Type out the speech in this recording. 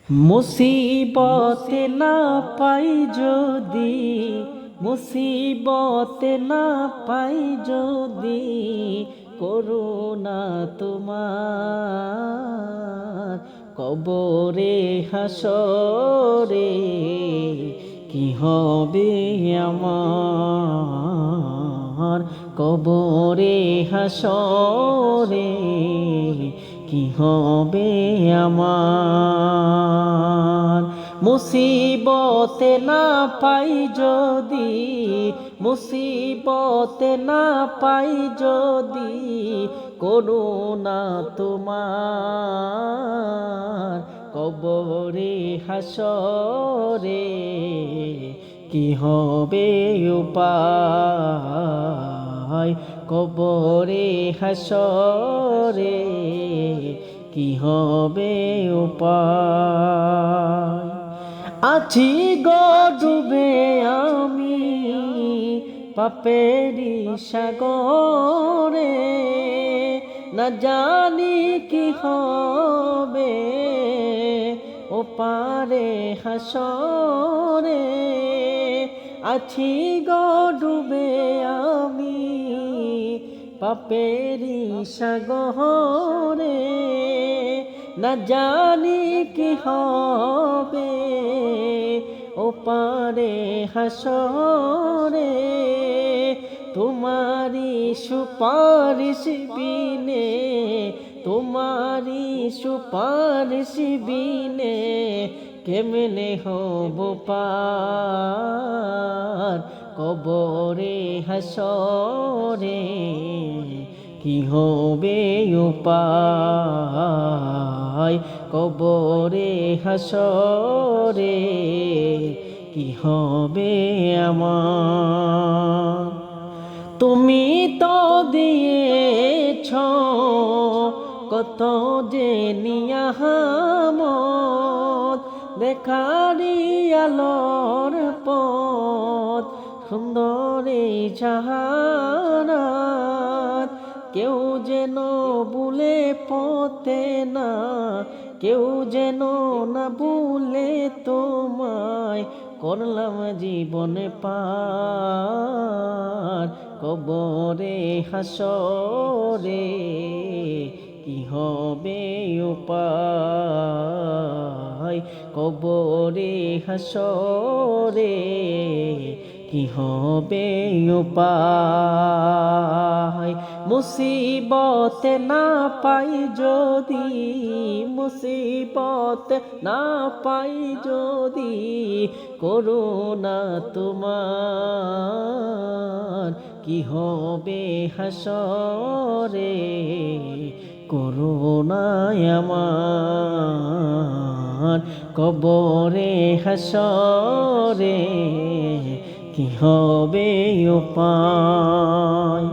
মুসিবতে না পাই যদি, মুসিবতে না পাই যদি, করুণা তোমার কবরে হাসরে কি হবে আমার, কবরে হাসরে কি হবে আমার। মুসিবতে না পাই যদি, মুসিবতে না পাই যদি, করুণা তোমার কবরে হাসরে কি হবে উপায়, কবরে হাসরে কি হবে উপায়। আছি গো ডুবে আমি পাপেরি সাগরে, না জানি কি হবে ওপারে হাসরে। আছি গো ডুবে আমি পাপেরি সাগরে, না জানি কি হবে ওপারে হাসরে। তোমারি সুপারিশ বিনে, তোমারি সুপারিশ বিনে কেমনে হব পার, কবরে হাসরে কি হবে উপায়, কবরে হাসরে কি হবে আমার। তুমি তো দিয়েছ কত যে নিয়ামত, দেখারি আলোর পথ সুন্দরী জাহানাত। কেউ যেন ভুলে পথে না, কেউ যেন না ভুলে তোমায় করলাম জীবন পার, কবরে হাসরে কি হবে উপায়, কবরে হাসরে কি হবে উপায়। মুসিবতে না পাই যদি, মুসিবতে না পাই যদি, করুণা তোমার কি হবে হাসরে, করুণায় আমার কবরে হাসরে কি হবে উপায়।